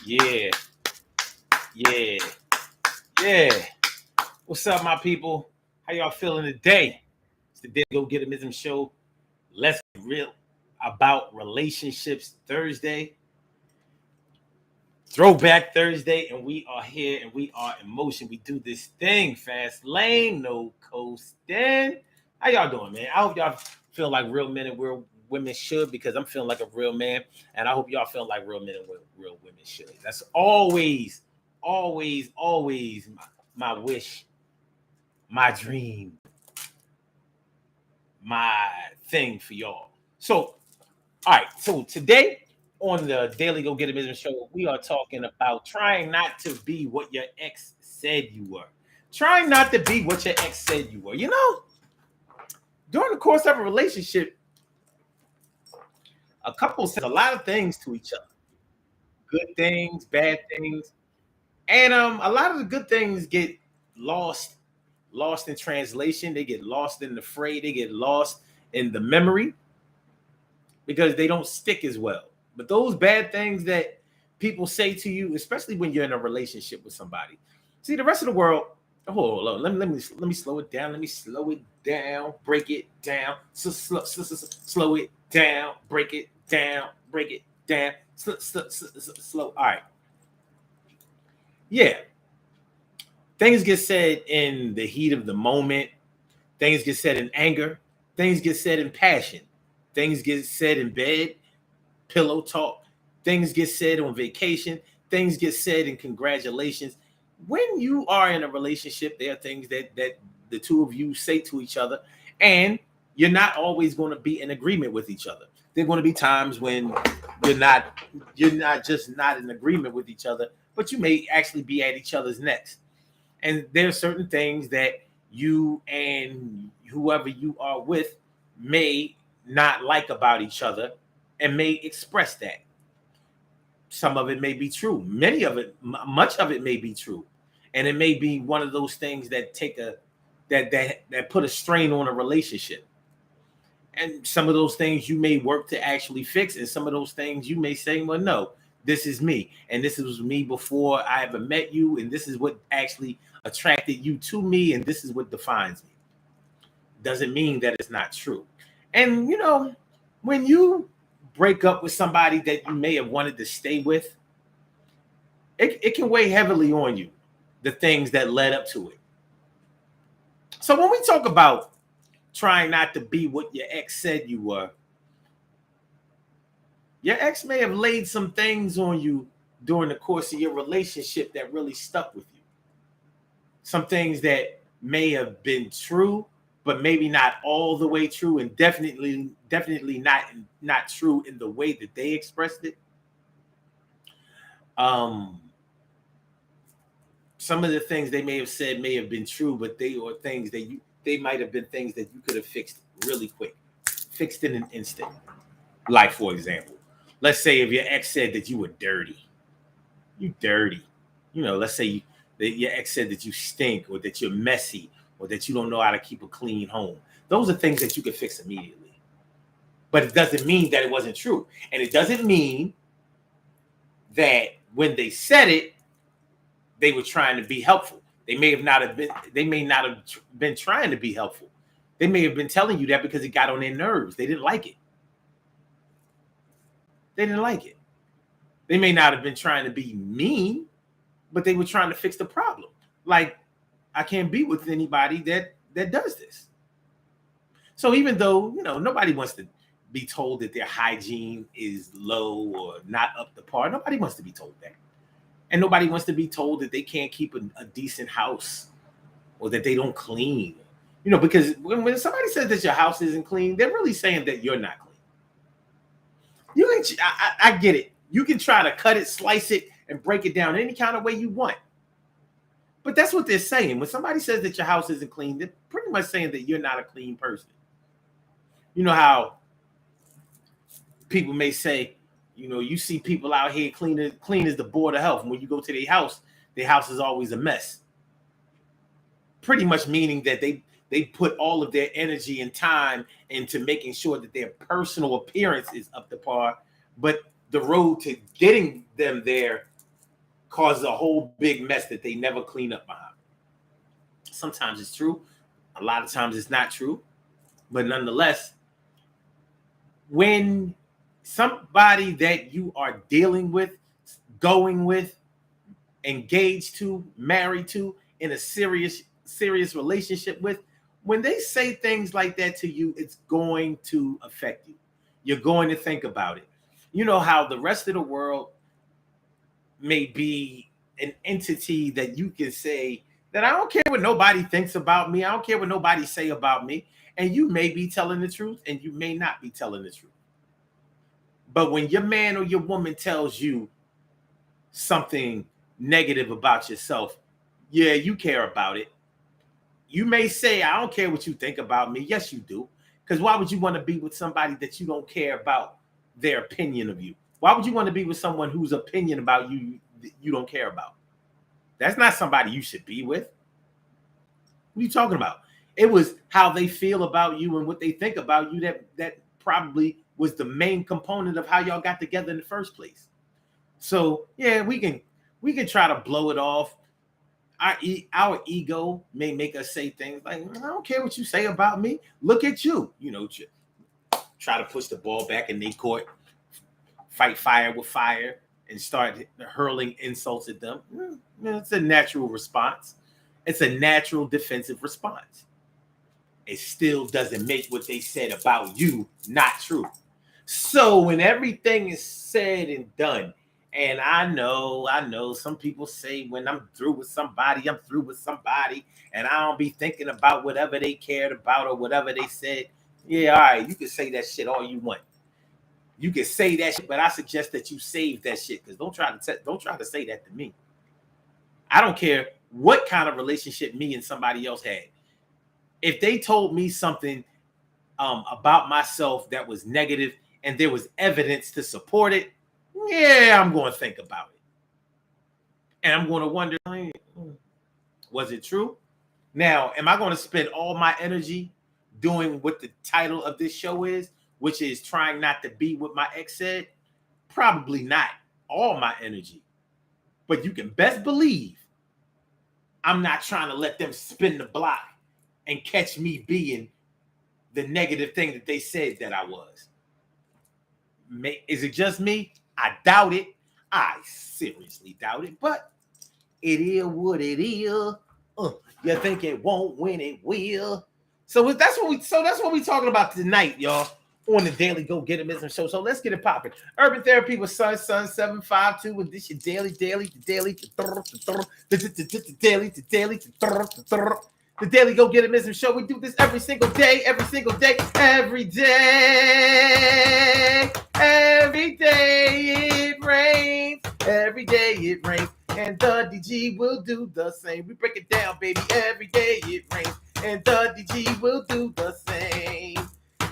Yeah, yeah, yeah. What's up, my people? How y'all feeling today? It's the Day Go Get 'Emism show. Let's get real about relationships Thursday, Throwback Thursday, and we are here and we are in motion. We do this thing fast lane, no coasting. How y'all doing, man? I hope y'all feel like real men and real women should, because I'm feeling like a real man, and I hope y'all feel like real men and real women should. That's always my wish, my dream, my thing for y'all. So, all right. So today on the Daily Go Get 'Emism show, we are talking about trying not to be what your ex said you were. Trying not to be what your ex said you were. You know, during the course of a relationship, a couple says a lot of things to each other. Good things, bad things. And a lot of the good things get lost, lost in translation. They get lost in the fray. They get lost in the memory because they don't stick as well. But those bad things that people say to you, especially when you're in a relationship with somebody, see the rest of the world. Hold on, let me slow it down. Let me slow it down, break it down, slow it down, break it down, break it down, slow. All right, yeah. Things get said in the heat of the moment. Things get said in anger. Things get said in passion. Things get said in bed, pillow talk. Things get said on vacation. Things get said in congratulations. When you are in a relationship, there are things that the two of you say to each other, and you're not always going to be in agreement with each other. There are going to be times when you're not just not in agreement with each other, but you may actually be at each other's necks. And there are certain things that you and whoever you are with may not like about each other and may express that. Some of it may be true. Many of it, much of it may be true. And it may be one of those things that that put a strain on a relationship. And some of those things you may work to actually fix, and some of those things you may say, well, no, this is me, and this was me before I ever met you, and this is what actually attracted you to me, and this is what defines me. Doesn't mean that it's not true. And when you break up with somebody that you may have wanted to stay with, it can weigh heavily on you, the things that led up to it. So when we talk about trying not to be what your ex said you were, your ex may have laid some things on you during the course of your relationship that really stuck with you. Some things that may have been true, but maybe not all the way true, and definitely not true in the way that they expressed it. Some of the things they may have said may have been true, but they might have been things that you could have fixed really quick, fixed in an instant. Like, for example, let's say if your ex said that you were dirty, you dirty. Let's say that your ex said that you stink, or that you're messy, or that you don't know how to keep a clean home. Those are things that you can fix immediately. But it doesn't mean that it wasn't true. And it doesn't mean that when they said it, they were trying to be helpful. They may not have been trying to be helpful. They may have been telling you that because it got on their nerves. They didn't like it. They didn't like it. They may not have been trying to be mean, but they were trying to fix the problem. Like, I can't be with anybody that does this. So even though, nobody wants to be told that their hygiene is low or not up to par, nobody wants to be told that. And nobody wants to be told that they can't keep a decent house, or that they don't clean. Because when somebody says that your house isn't clean, they're really saying that you're not clean. I get it. You can try to cut it, slice it, and break it down any kind of way you want. But that's what they're saying. When somebody says that your house isn't clean, they're pretty much saying that you're not a clean person. You know how people may say, you see people out here clean as the board of health. And when you go to their house is always a mess. Pretty much meaning that they put all of their energy and time into making sure that their personal appearance is up to par, but the road to getting them there causes a whole big mess that they never clean up behind. Sometimes it's true. A lot of times it's not true. But nonetheless, when somebody that you are dealing with, going with, engaged to, married to, in a serious relationship with, when they say things like that to you, it's going to affect you. You're going to think about it. You know how the rest of the world may be an entity that you can say that I don't care what nobody thinks about me. I don't care what nobody say about me. And you may be telling the truth and you may not be telling the truth. But when your man or your woman tells you something negative about yourself, yeah, you care about it. You may say, I don't care what you think about me. Yes, you do. Because why would you want to be with somebody that you don't care about their opinion of you? Why would you want to be with someone whose opinion about you you don't care about? That's not somebody you should be with. What are you talking about? It was how they feel about you and what they think about you that probably was the main component of how y'all got together in the first place. So yeah, we can try to blow it off. Our ego may make us say things like, I don't care what you say about me. Look at you. You know, try to push the ball back in their court, fight fire with fire, and start hurling insults at them. It's a natural response. It's a natural defensive response. It still doesn't make what they said about you not true. So when everything is said and done, and I know some people say when I'm through with somebody, and I don't be thinking about whatever they cared about or whatever they said. Yeah, all right, you can say that shit all you want. You can say that shit, but I suggest that you save that shit, because don't try to say that to me. I don't care what kind of relationship me and somebody else had. If they told me something about myself that was negative and there was evidence to support it, yeah, I'm going to think about it. And I'm going to wonder, was it true? Now, am I going to spend all my energy doing what the title of this show is, which is trying not to be what my ex said? Probably not all my energy. But you can best believe I'm not trying to let them spin the block and catch me being the negative thing that they said that I was. Is it just me? I doubt it. I seriously doubt it. But it is what it is. You think it won't when it will. So that's what we talking about tonight, y'all, on the Daily Go Get It Show. So let's get it popping. Urban Therapy with Sun 752 with this your daily. The Daily Go Get It Show. We do this every single day. Every day it rains. Every day it rains. And the DG will do the same. We break it down, baby. Every day it rains. And the DG will do the same.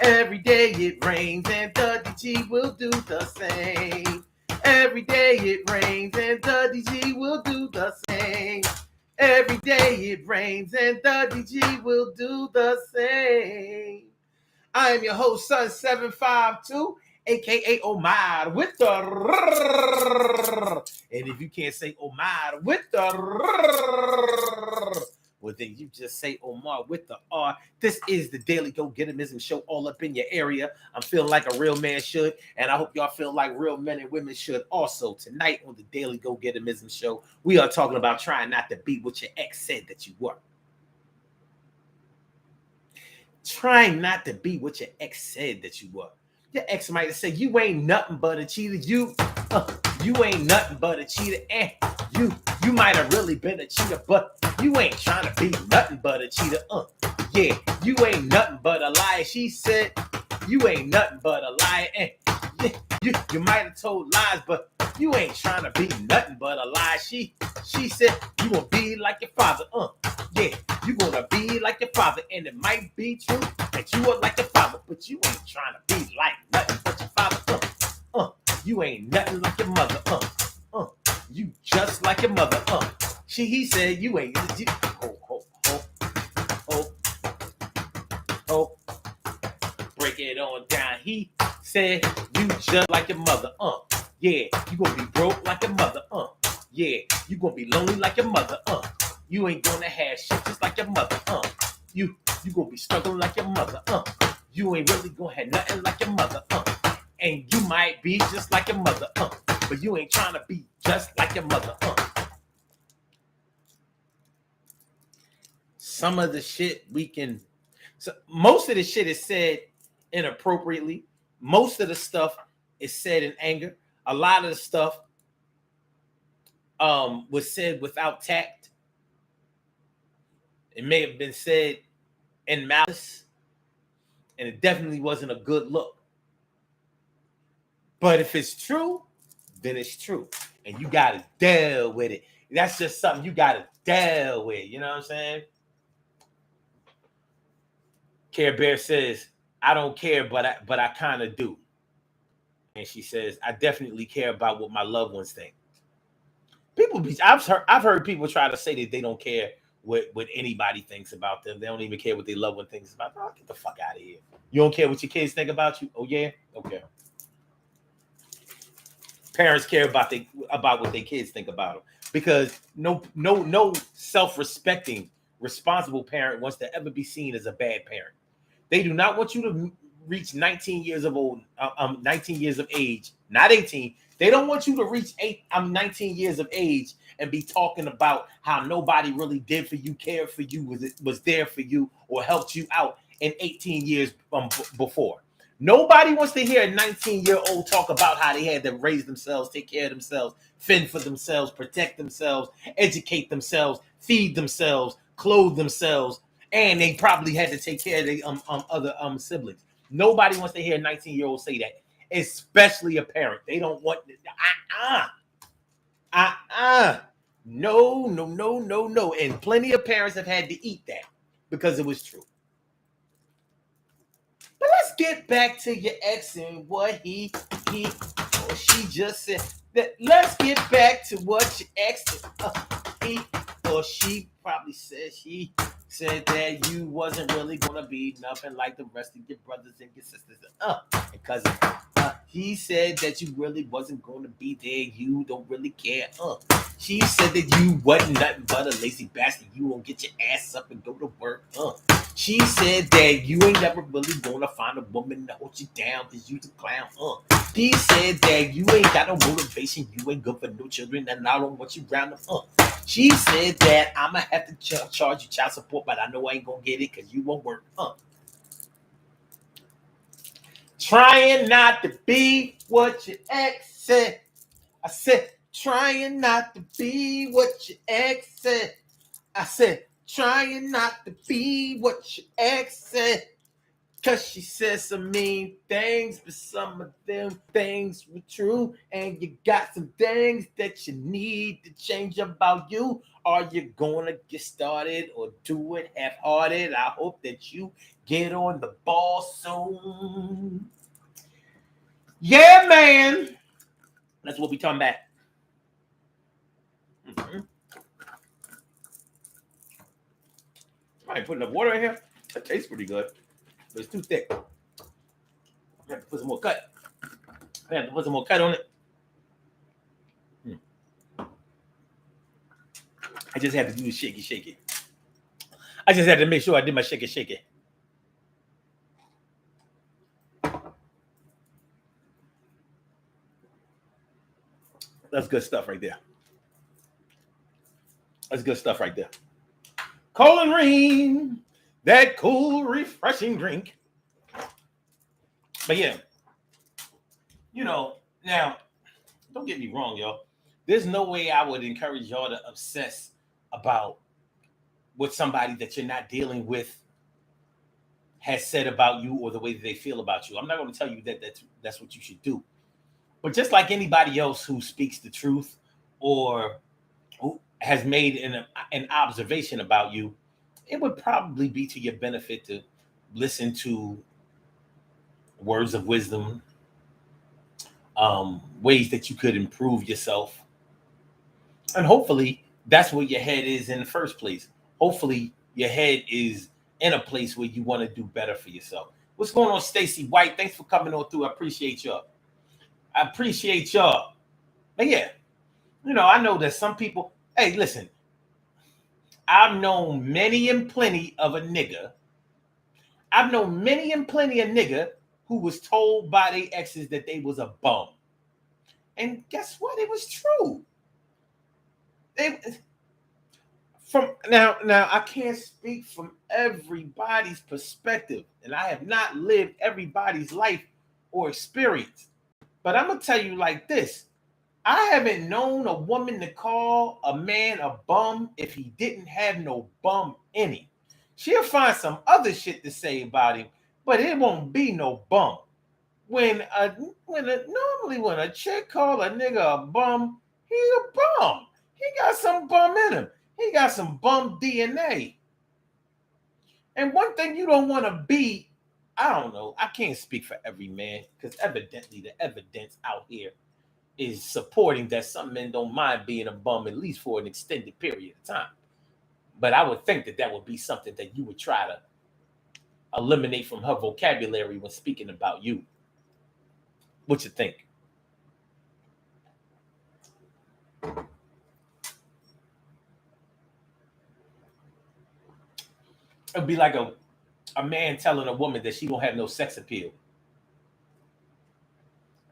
Every day it rains. And the DG will do the same. Every day it rains. And the DG will do the same. Every day it rains and the DG will do the same. I am your host, Sun 752, aka Omar with the and if you can't say Omar with the well, then you just say Omar with the R. This is the Daily Go Get It Show, all up in your area. I'm feeling like a real man should, and I hope y'all feel like real men and women should also. Tonight on the Daily Go Get It Show, we are talking about trying not to be what your ex said that you were. Trying not to be what your ex said that you were. Your ex might say, you ain't nothing but a cheater. You ain't nothing but a cheater. And you might have really been a cheater, but you ain't trying to be nothing but a cheater. Yeah, you ain't nothing but a liar. She said, you ain't nothing but a liar. And you might have told lies, but you ain't trying to be nothing but a liar. She said, you gonna be like your father. Yeah, you gonna be like your father. And it might be true that you are like your father, but you ain't trying to be like nothing but your father. You ain't nothing like your mother. You just like your mother. He said you ain't. Break it on down. He said you just like your mother. Yeah, you gonna be broke like your mother. Yeah, You gonna be lonely like your mother, You ain't gonna have shit just like your mother, You gonna be struggling like your mother, You ain't really gonna have nothing like your mother, And you might be just like your mother, But you ain't trying to be just like your mother, Some of the shit most of the shit is said inappropriately. Most of the stuff is said in anger. A lot of the stuff was said without tact. It may have been said in malice, and it definitely wasn't a good look. But if it's true, then it's true, and you gotta deal with it. That's just something you gotta deal with. You know what I'm saying? Care Bear says, "I don't care, but I kind of do." And she says, "I definitely care about what my loved ones think." I've heard people try to say that they don't care what anybody thinks about them. They don't even care what their loved one thinks about them. Oh, get the fuck out of here. You don't care what your kids think about you? Oh yeah? Okay. Parents care about what their kids think about them. Because no self-respecting, responsible parent wants to ever be seen as a bad parent. They do not want you to reach 19 years of 19 years of age, not 18. They don't want you to reach 19 years of age and be talking about how nobody really did for you, cared for you, was there for you, or helped you out in 18 years before. Nobody wants to hear a 19-year-old talk about how they had to raise themselves, take care of themselves, fend for themselves, protect themselves, educate themselves, feed themselves, clothe themselves, and they probably had to take care of their other siblings. Nobody wants to hear a 19-year-old say that, especially a parent. They don't want no. And plenty of parents have had to eat that because it was true. But let's get back to your ex and what he or she just said. Let's get back to what your ex he or she probably said. She said that you wasn't really gonna be nothing like the rest of your brothers and your sisters and cousins. He said that you really wasn't gonna be there. You don't really care. She said that you wasn't nothing but a lazy bastard. You won't get your ass up and go to work. She said that you ain't never really gonna find a woman to hold you down because you's a clown. He said that you ain't got no motivation. You ain't good for no children, and I don't want you around them. She said that I'ma have to charge you child support, but I know I ain't gonna get it because you won't work. Trying not to be what your ex said. I said, trying not to be what your ex said. I said, trying not to be what your ex said. Cause she said some mean things, but some of them things were true. And you got some things that you need to change about you. Are you gonna get started or do it half-hearted? I hope that you get on the ball soon. Yeah, man. That's what we talking about. Mm-hmm. I ain't putting enough water in here. That tastes pretty good, but it's too thick. I have to put some more cut. On it. I just had to do the shaky. I just had to make sure I did my shaky. That's good stuff right there. That's good stuff right there. Colin Ream, that cool, refreshing drink. But yeah, now, don't get me wrong, y'all. There's no way I would encourage y'all to obsess about what somebody that you're not dealing with has said about you or the way that they feel about you. I'm not going to tell you that that's what you should do. But just like anybody else who speaks the truth or who has made an observation about you, it would probably be to your benefit to listen to words of wisdom, ways that you could improve yourself. And hopefully that's where your head is in the first place. Hopefully your head is in a place where you want to do better for yourself. What's going on, Stacy White? Thanks for coming on through. I appreciate y'all. But yeah, I know that some people, Hey, listen, I've known many and plenty of a nigga. I've known many and plenty of nigga who was told by their exes that they was a bum. And guess what? It was true. They, from now I can't speak from everybody's perspective, and I have not lived everybody's life or experience. But I'm gonna tell you like this: I haven't known a woman to call a man a bum if he didn't have no bum in him. She'll find some other shit to say about him, but it won't be no bum. Normally when a chick call a nigga a bum, he's a bum. He got some bum in him. He got some bum DNA. And one thing you don't want to be, I don't know, I can't speak for every man because evidently the evidence out here is supporting that some men don't mind being a bum at least for an extended period of time. But I would think that would be something that you would try to eliminate from her vocabulary when speaking about you. What you think? It'd be like a man telling a woman that she don't have no sex appeal.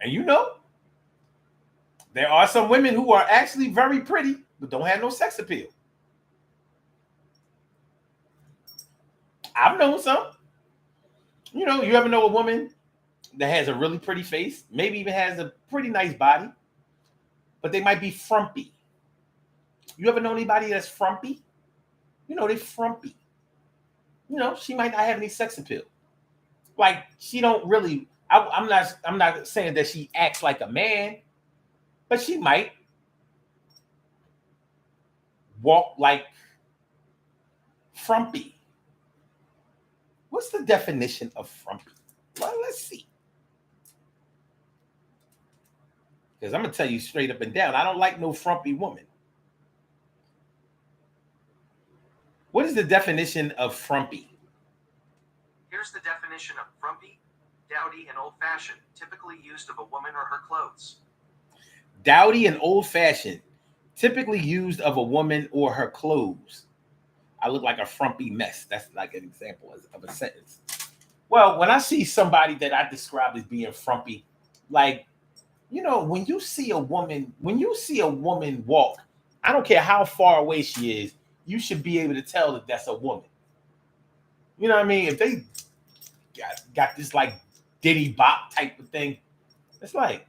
And you know, there are some women who are actually very pretty but don't have no sex appeal. I've known some. You know, you ever know a woman that has a really pretty face, maybe even has a pretty nice body, but they might be frumpy. You ever know anybody that's frumpy? You know, they frumpy. You know, she might not have any sex appeal. Like she don't really. I'm not saying that she acts like a man, but she might walk like frumpy. What's the definition of frumpy? Well, let's see. Because I'm gonna tell you straight up and down, I don't like no frumpy woman. What is the definition of frumpy? Here's the definition of frumpy: dowdy and old-fashioned, typically used of a woman or her clothes. Dowdy and old-fashioned, typically used of a woman or her clothes. I look like a frumpy mess. That's like an example of a sentence. Well, when I see somebody that I describe as being frumpy, like, you know, when you see a woman walk, I don't care how far away she is, you should be able to tell that that's a woman. You know what I mean? If they got this like Diddy Bop type of thing, it's like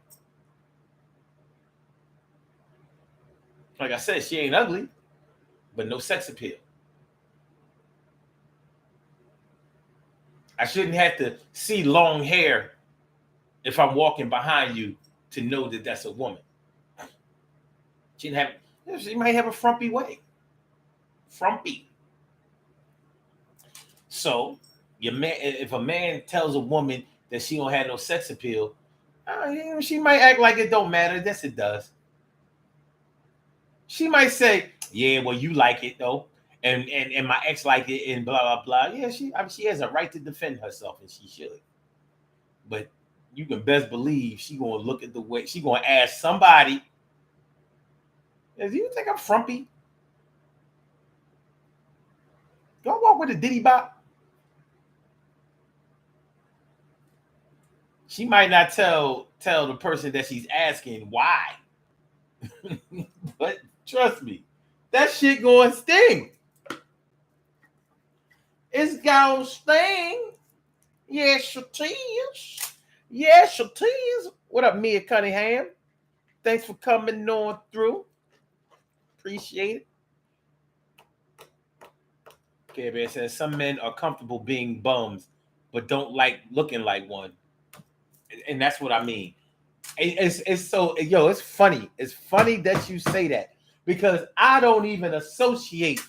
I said, she ain't ugly, but no sex appeal. I shouldn't have to see long hair if I'm walking behind you to know that that's a woman. She might have a frumpy way. Frumpy. So, if a man tells a woman that she don't have no sex appeal, she might act like it don't matter. Yes, it does. She might say, "Yeah, well, you like it though, and my ex like it, and blah blah blah." Yeah, she has a right to defend herself, and she should. But you can best believe she gonna look at the way she gonna ask somebody, "Do you think I'm frumpy? Do I walk with a Diddy Bop?" She might not tell the person that she's asking why, but trust me, that shit going to sting. It's gonna sting. Yes, it is. Yes, it is. What up, Mia Cunningham? Thanks for coming on through. Appreciate it. Okay, man says some men are comfortable being bums, but don't like looking like one. And that's what I mean. It's so it's funny. It's funny that you say that because I don't even associate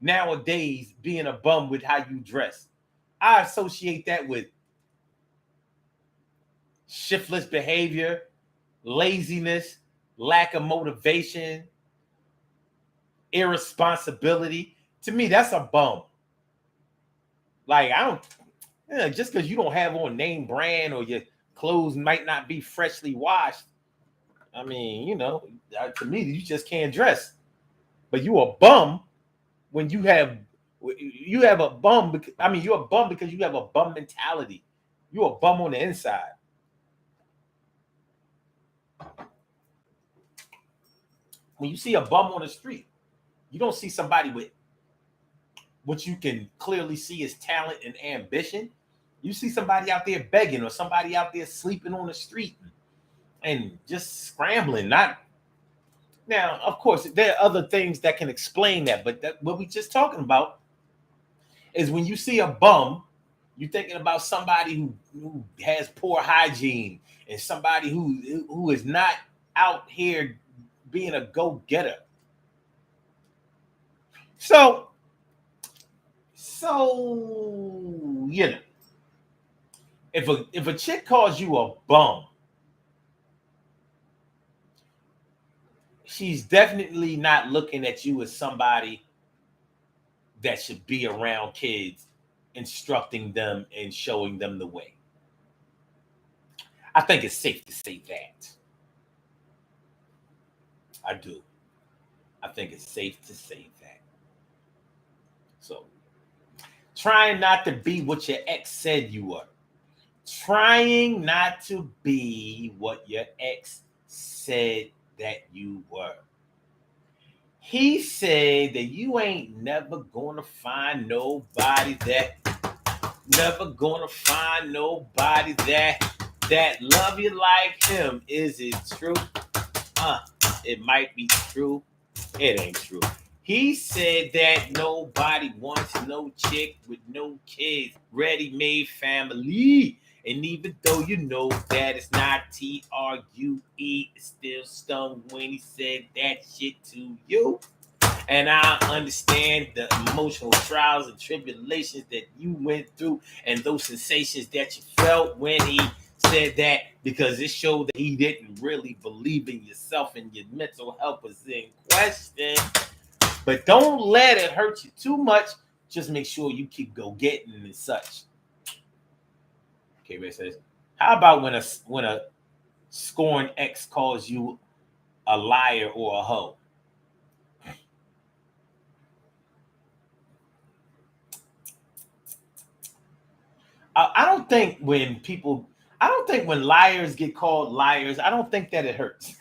nowadays being a bum with how you dress. I associate that with shiftless behavior, laziness, lack of motivation, irresponsibility. To me, that's a bum. Like I don't, just because you don't have on name brand or your clothes might not be freshly washed. I mean, to me, you just can't dress. But you a bum when you have a bum. I mean, you're a bum because you have a bum mentality. You're a bum on the inside. When you see a bum on the street, you don't see somebody with what you can clearly see as talent and ambition. You see somebody out there begging or somebody out there sleeping on the street and just scrambling. Not now, of course, there are other things that can explain that, but what we just talking about is when you see a bum, you're thinking about somebody who has poor hygiene and somebody who is not out here being a go-getter. So you know, if a chick calls you a bum, she's definitely not looking at you as somebody that should be around kids, instructing them and showing them the way. I think it's safe to say that. I do. I think it's safe to say that. So, trying not to be what your ex said you were. Trying not to be what your ex said that you were. He said that you ain't never gonna find nobody that love you like him. Is it true? It might be true. It ain't true. He said that nobody wants no chick with no kids, ready-made family. And even though you know that it's not true, it still stung when he said that shit to you. And I understand the emotional trials and tribulations that you went through and those sensations that you felt when he said that, because it showed that he didn't really believe in yourself and your mental health was in question. But don't let it hurt you too much. Just make sure you keep go getting and such. Okay, Ray says, how about when a scorned ex calls you a liar or a hoe? I don't think when liars get called liars, I don't think that it hurts.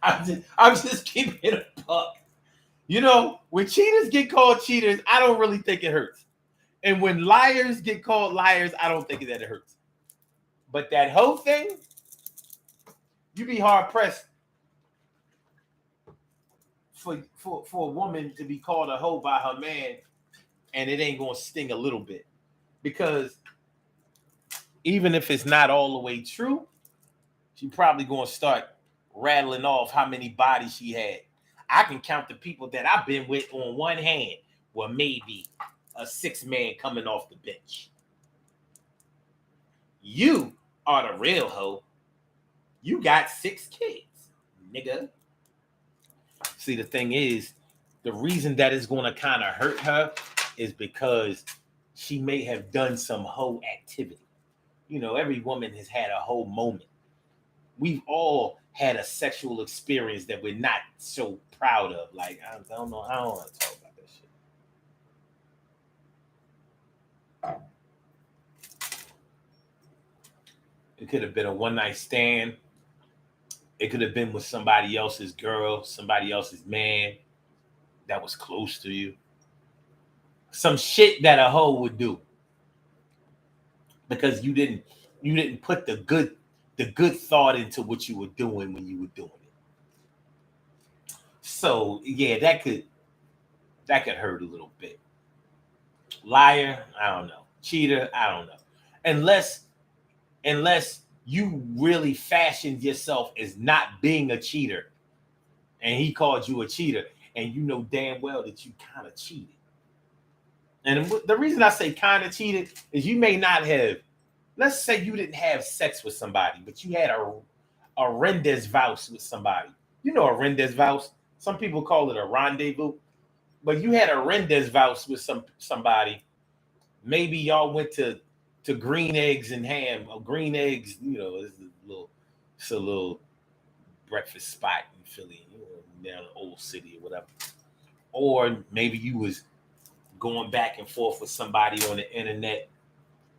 I'm just keeping it a buck. You know, when cheaters get called cheaters, I don't really think it hurts. And when liars get called liars, I don't think that it hurts. But that whole thing, you be hard pressed for a woman to be called a hoe by her man, and it ain't gonna sting a little bit. Because even if it's not all the way true, she probably gonna start rattling off how many bodies she had. I can count the people that I've been with on one hand. Well, maybe a 6-man coming off the bench. You are the real hoe. You got 6 kids, nigga. See, the thing is, the reason that is going to kind of hurt her is because she may have done some hoe activity. You know, every woman has had a hoe moment. We've all had a sexual experience that we're not so proud of. Like, I don't know. I don't want to talk about that shit. It could have been a one-night stand. It could have been with somebody else's girl, somebody else's man that was close to you. Some shit that a hoe would do because you didn't put the good thought into what you were doing when you were doing it. So yeah, that could hurt a little bit. Liar, I don't know. Cheater, I don't know. Unless you really fashioned yourself as not being a cheater and he called you a cheater and you know damn well that you kind of cheated. And the reason I say kind of cheated is you may not have, let's say you didn't have sex with somebody, but you had a rendezvous with somebody. You know a rendezvous? Some people call it a rendezvous. But you had a rendezvous with somebody. Maybe y'all went to green eggs and ham, or green eggs, you know, is a little It's a little breakfast spot in Philly, down in the old city or whatever. Or maybe you was going back and forth with somebody on the internet,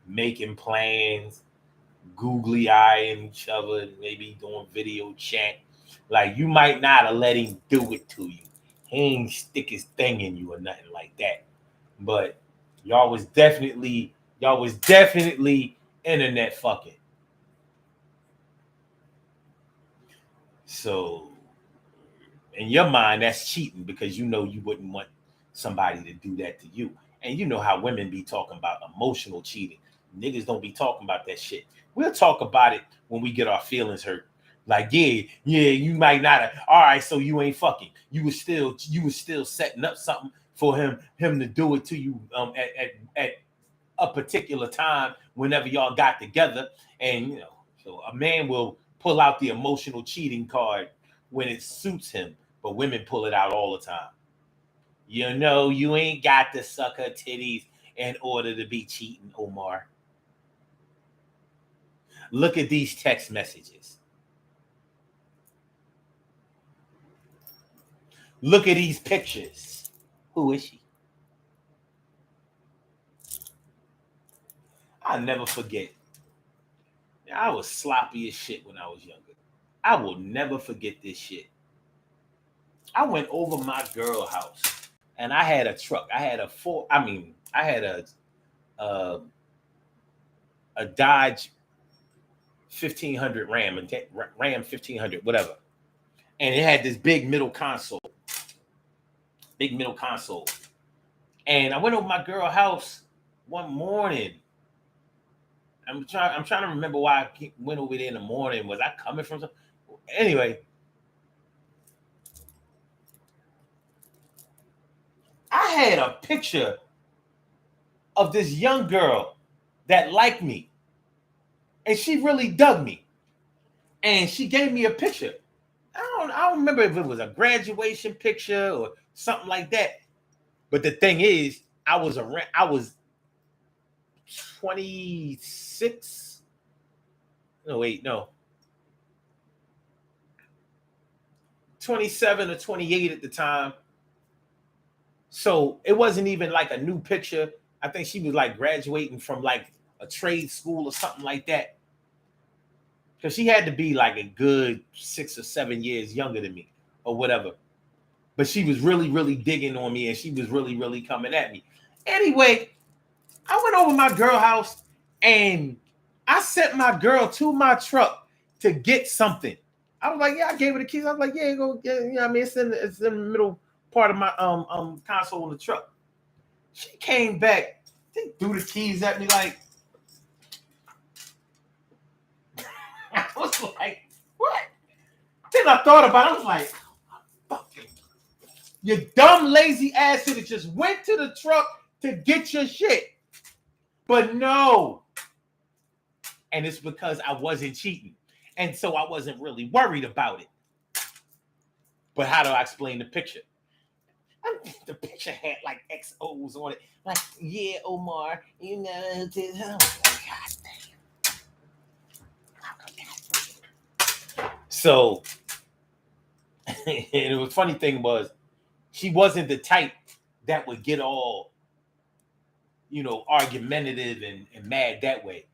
making plans, googly eyeing each other, maybe doing video chat. Like you might not have let him do it to you. He ain't stick his thing in you or nothing like that. But y'all was definitely internet fucking. So in your mind, that's cheating because you know you wouldn't want somebody to do that to you. And you know how women be talking about emotional cheating. Niggas don't be talking about that shit. We'll talk about it when we get our feelings hurt. Like, yeah, you might not have. All right, so you ain't fucking. You was still setting up something for him to do it to you at a particular time whenever y'all got together. And so a man will pull out the emotional cheating card when it suits him, but women pull it out all the time. You ain't got to suck her titties in order to be cheating, Omar. Look at these text messages. Look at these pictures. Who is she? I'll never forget. I was sloppy as shit when I was younger. I will never forget this shit. I went over my girl house and I had a truck. I had a four. I mean, I had a, a Dodge 1500 Ram 1500, whatever, and it had this big middle console. And I went over my girl house one morning. I'm trying to remember why I went over there in the morning. Was I coming from some? Anyway, I had a picture of this young girl that liked me, and she really dug me, and she gave me a picture. I don't remember if it was a graduation picture or something like that. But the thing is, I was 26. No, wait, no. 27 or 28 at the time. So it wasn't even like a new picture. I think she was like graduating from like a trade school or something like that. Because she had to be like a good 6 or 7 years younger than me or whatever. But she was really, really digging on me and she was really, really coming at me. Anyway, I went over my girl house and I sent my girl to my truck to get something. I was like, yeah, I gave her the keys. I was like, yeah, go get, I mean, it's in the middle part of my console in the truck. She came back, they threw the keys at me like, I was like, what? Then I thought about it, I was like, fucking, you dumb lazy ass should have just went to the truck to get your shit. But no. And it's because I wasn't cheating. And so I wasn't really worried about it. But how do I explain the picture? The picture had like XOs on it. Like, yeah, Omar, God damn. So, and the funny thing was, she wasn't the type that would get all, argumentative and mad that way.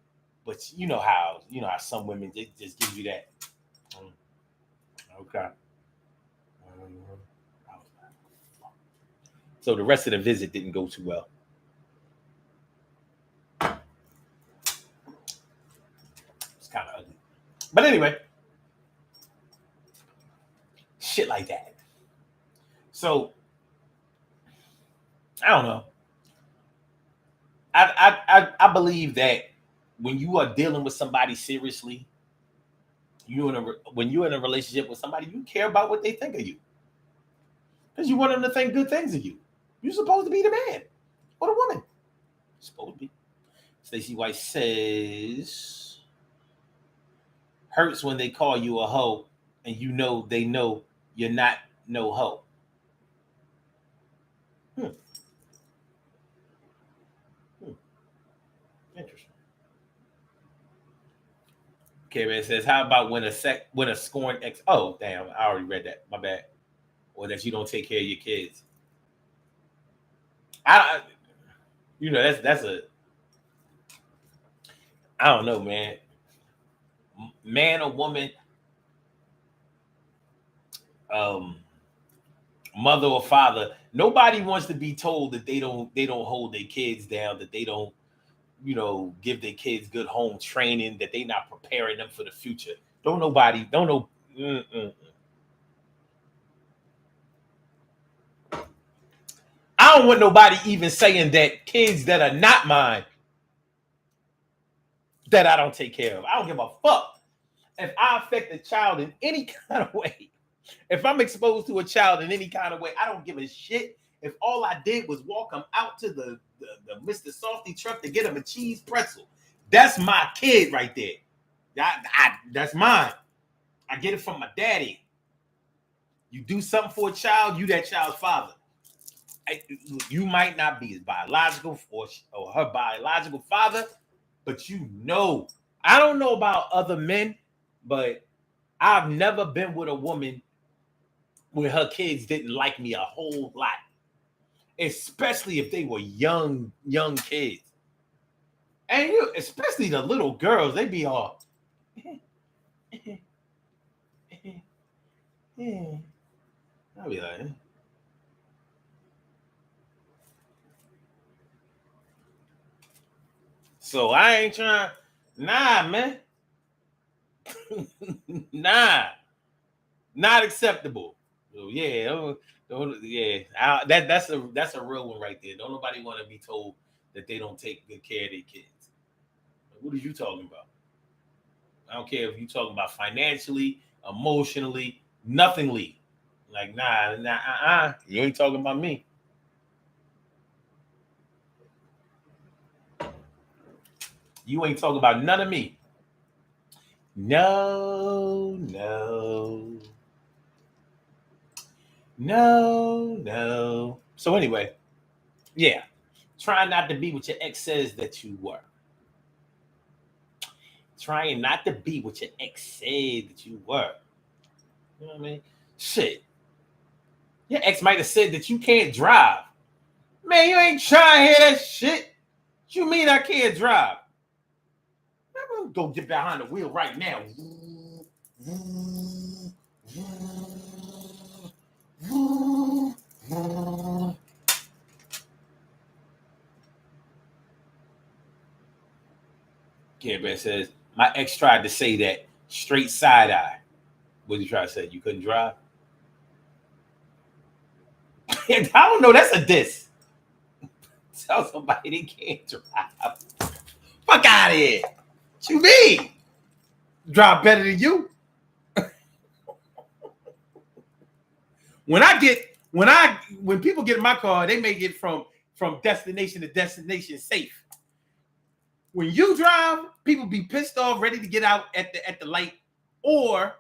But you know how some women just give you that. Okay. So the rest of the visit didn't go too well. It's kind of ugly. But anyway, shit like that. So I don't know. I believe that when you are dealing with somebody seriously, when you're in a relationship with somebody, you care about what they think of you because you want them to think good things of you. You're supposed to be the man or the woman. You're supposed to be. Stacey White says, hurts when they call you a hoe and they know you're not no hoe. Hmm. Hmm. Interesting. Okay, man, it says, how about when a scorned ex? Oh, damn, I already read that. My bad. Or that you don't take care of your kids. I that's a I don't know, man. Man or woman, um, mother or father, nobody wants to be told that they don't hold their kids down, that they don't give their kids good home training, that they not preparing them for the future. Don't know. Mm-mm. I don't want nobody even saying that kids that are not mine that I don't take care of. I don't give a fuck if I affect a child in any kind of way. If I'm exposed to a child in any kind of way, I don't give a shit. If all I did was walk them out to the Mr. Softy truck to get them a cheese pretzel, that's my kid right there. That's mine. I get it from my daddy. You do something for a child, you that child's father. You might not be his biological or her biological father, but I don't know about other men, but I've never been with a woman where her kids didn't like me a whole lot, especially if they were young kids. And especially the little girls, they be all I'll be like, so I ain't trying. Nah, man. Nah, not acceptable. So yeah, yeah. That's a real one right there. Don't nobody want to be told that they don't take good care of their kids. What are you talking about? I don't care if you talking about financially, emotionally, nothingly. Like you ain't talking about me. You ain't talking about none of me. No, no, no. So anyway, yeah. Try not to be what your ex says that you were. Trying not to be what your ex said that you were. You know what I mean? Shit. Your ex might have said that you can't drive. Man, you ain't trying to hear that shit. What you mean I can't drive? I'm gonna go get behind the wheel right now. Care Bear says, my ex tried to say that straight side eye. What did you try to say? You couldn't drive? I don't know. That's a diss. Tell somebody they can't drive. Fuck out of here. What you mean? Drive better than you? When people get in my car, they make it from destination to destination safe. When you drive, people be pissed off, ready to get out at the light, or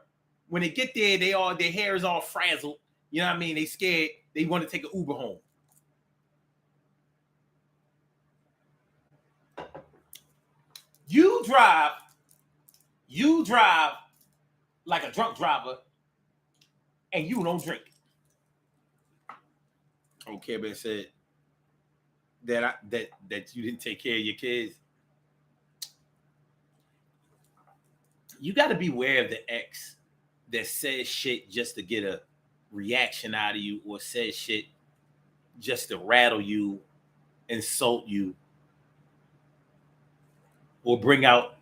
when they get there, their hair is all frazzled. You know what I mean? They scared. They want to take an Uber home. You drive like a drunk driver, and you don't drink. Okay, but said that you didn't take care of your kids. You got to beware of the ex that says shit just to get a reaction out of you, or says shit just to rattle you, insult you, or bring out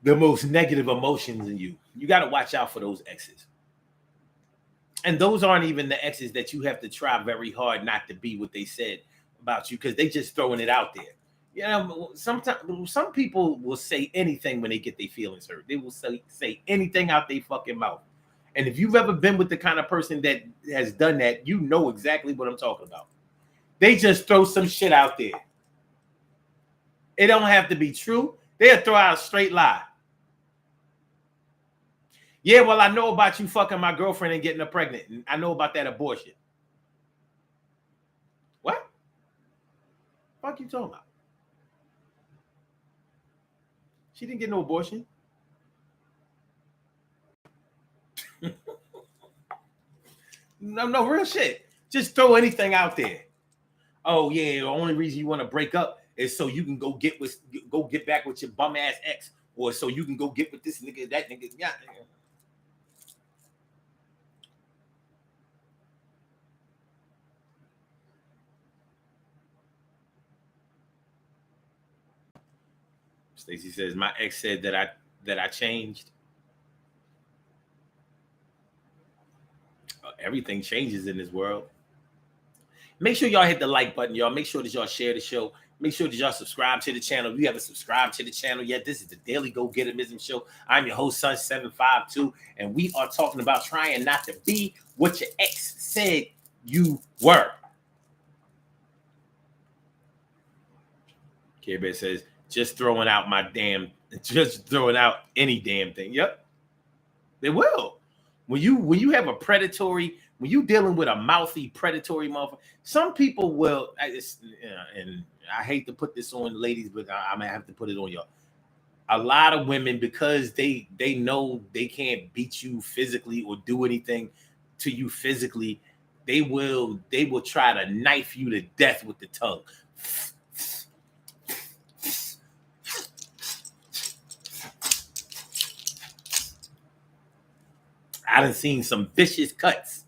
the most negative emotions in you. You got to watch out for those exes. And those aren't even the exes that you have to try very hard not to be what they said about you, because they just throwing it out there. You know, sometimes some people will say anything when they get their feelings hurt. They will say anything out their fucking mouth. And if you've ever been with the kind of person that has done that, you know exactly what I'm talking about. They just throw some shit out there. It don't have to be true. They'll throw out a straight lie. Yeah, well, I know about you fucking my girlfriend and getting her pregnant. And I know about that abortion. What? Fuck you talking about? She didn't get no abortion. No, real shit. Just throw anything out there. Oh yeah, the only reason you want to break up is so you can go get back with your bum ass ex, or so you can go get with this nigga, that nigga. Yeah. Stacy says my ex said that I changed. Everything changes in this world. Make sure y'all hit the like button, y'all. Make sure that y'all share the show. Make sure that y'all subscribe to the channel. If you haven't subscribed to the channel yet, this is the Daily Go Getterism Show. I'm your host, Sun752, and we are talking about trying not to be what your ex said you were. Care Bear says, just throwing out any damn thing. Yep, they will. When you have a predatory, when you dealing with a mouthy predatory motherfucker, some people will. And I hate to put this on ladies, but I'm gonna have to put it on y'all. A lot of women, because they know they can't beat you physically or do anything to you physically, they will try to knife you to death with the tongue. I done seen some vicious cuts.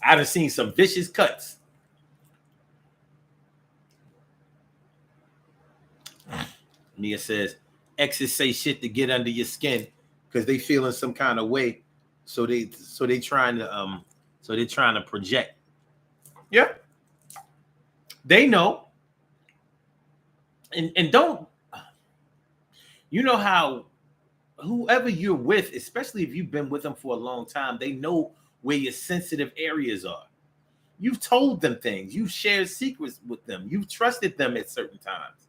I done seen some vicious cuts. Mia says, exes say shit to get under your skin because they feeling some kind of way. So they trying to project. Yeah. They know. And don't, you know how whoever you're with, especially if you've been with them for a long time, they know where your sensitive areas are. You've told them things. You've shared secrets with them. You've trusted them at certain times.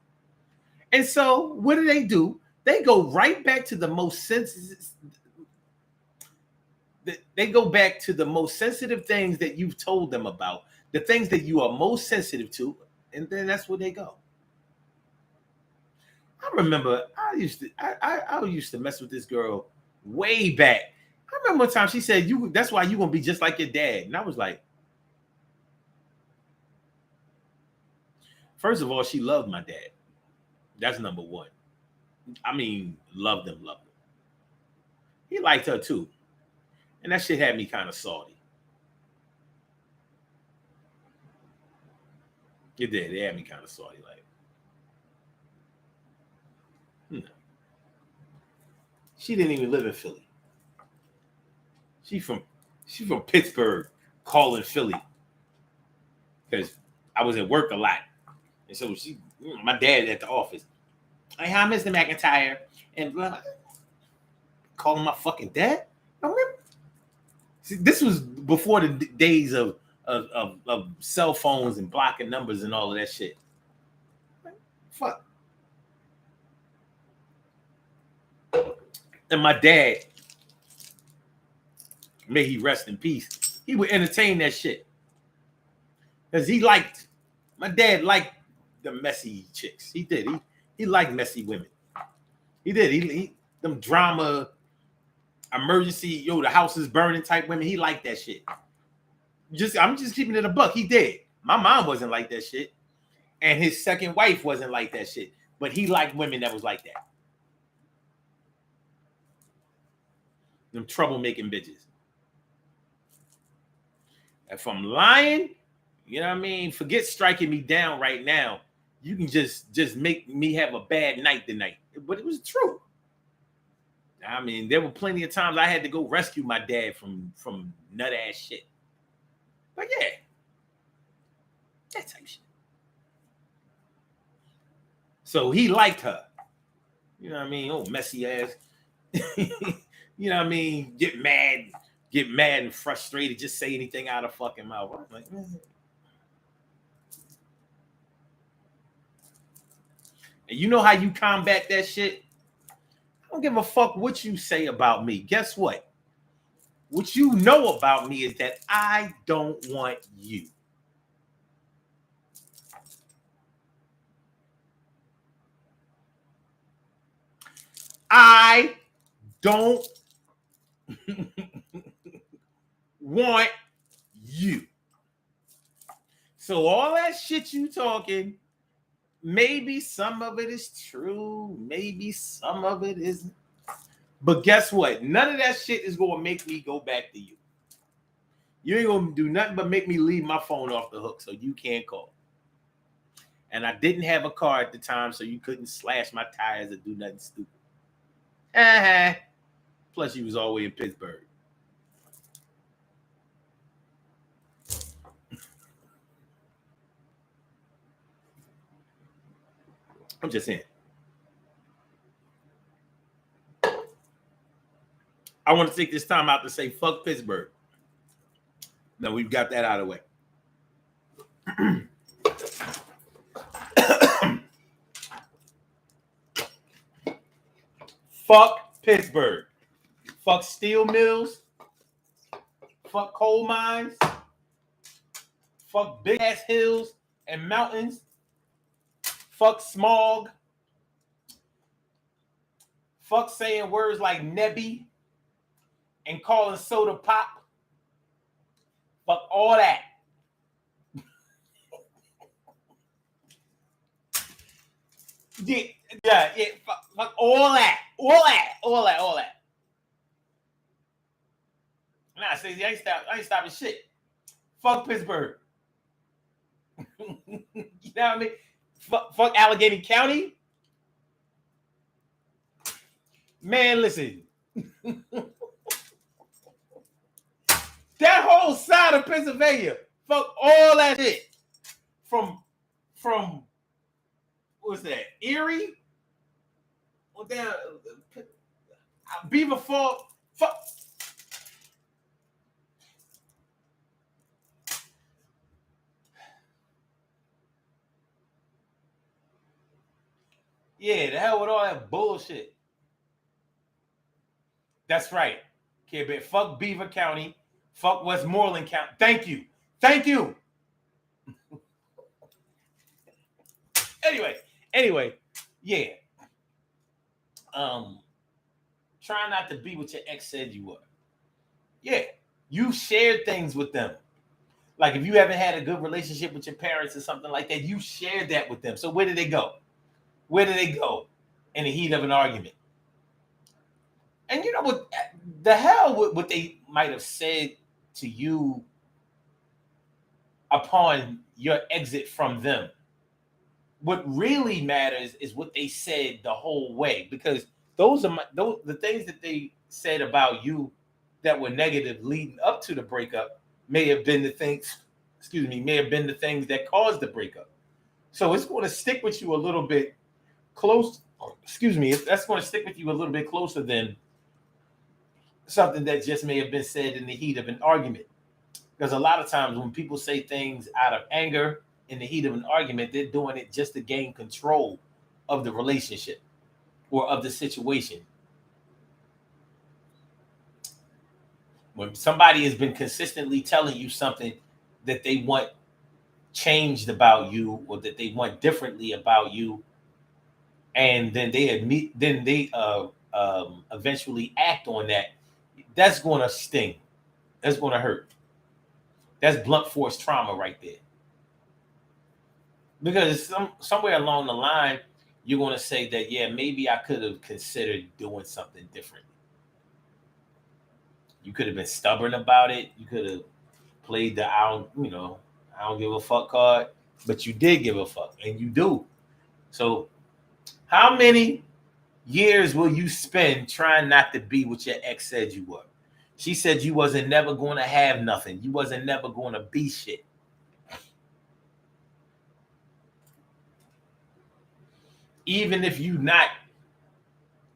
And so what do? They go right back to the most sensitive. They go back to the most sensitive things that you've told them about, the things that you are most sensitive to, and then that's where they go. I remember I used to mess with this girl way back. I remember one time she said, that's why you're gonna be just like your dad. And I was like, first of all, she loved my dad. That's number one. I mean, loved him. He liked her too. And that shit had me kind of salty. It did. It had me kind of salty. Like, she didn't even live in Philly. She from Pittsburgh, calling Philly because I was at work a lot, and so my dad at the office. Hey, hi, Mr. McIntyre, and calling my fucking dad. See, this was before the days of cell phones and blocking numbers and all of that shit. Fuck. And my dad, may he rest in peace, he would entertain that shit. Because my dad liked the messy chicks. He did. He liked messy women. He did. He them drama, emergency, the house is burning type women. He liked that shit. I'm just keeping it a buck. He did. My mom wasn't like that shit. And his second wife wasn't like that shit. But he liked women that was like that. Them troublemaking bitches. If I'm lying, you know what I mean? Forget striking me down right now. You can just make me have a bad night tonight. But it was true. I mean, there were plenty of times I had to go rescue my dad from nut ass shit. But yeah, that type shit. So he liked her. You know what I mean? Oh, messy ass. You know what I mean? Get mad and frustrated, just say anything out of fucking mouth. I'm like, And you know how you combat that shit? I don't give a fuck what you say about me. Guess what? What you know about me is that I don't want you. I don't want you. So all that shit you talking, maybe some of it is true, maybe some of it isn't. But guess what? None of that shit is going to make me go back to you. You ain't going to do nothing but make me leave my phone off the hook so you can't call. And I didn't have a car at the time, so you couldn't slash my tires or do nothing stupid. Plus, you was all the way in Pittsburgh. I'm just saying. I want to take this time out to say fuck Pittsburgh. Now we've got that out of the way. Fuck Pittsburgh. Fuck steel mills. Fuck coal mines. Fuck big ass hills and mountains. Fuck smog. Fuck saying words like nebby and calling soda pop. Fuck all that. Yeah. Fuck all that. All that. Nah, see, I ain't stopping shit. Fuck Pittsburgh. You know what I mean? Fuck Allegheny County. Man, listen. That whole side of Pennsylvania. Fuck all that shit. From what's that? Erie? Well, down Beaver Falls. Fuck. Yeah, the hell with all that bullshit. That's right. Okay, but fuck Beaver County. Fuck Westmoreland County. Thank you. Anyway, yeah. Try not to be what your ex said you were. Yeah, you shared things with them. Like if you haven't had a good relationship with your parents or something like that, you shared that with them. So where did they go? Where did they go in the heat of an argument? And you know what? The hell what they might have said to you upon your exit from them. What really matters is what they said the whole way, because those are the things that they said about you that were negative leading up to the breakup may have been the things that caused the breakup. So it's going to stick with you a little bit close. That's going to stick with you a little bit closer than something that just may have been said in the heat of an argument. Because a lot of times when people say things out of anger in the heat of an argument, they're doing it just to gain control of the relationship or of the situation. When somebody has been consistently telling you something that they want changed about you or that they want differently about you, and then they eventually act on that, that's going to sting. That's going to hurt. That's blunt force trauma right there. Because somewhere along the line, you're going to say that, yeah, maybe I could have considered doing something different. You could have been stubborn about it. You could have played the I don't give a fuck card, but you did give a fuck, and you do. So how many years will you spend trying not to be what your ex said you were? She said you wasn't never going to have nothing. You wasn't never going to be shit. Even if you not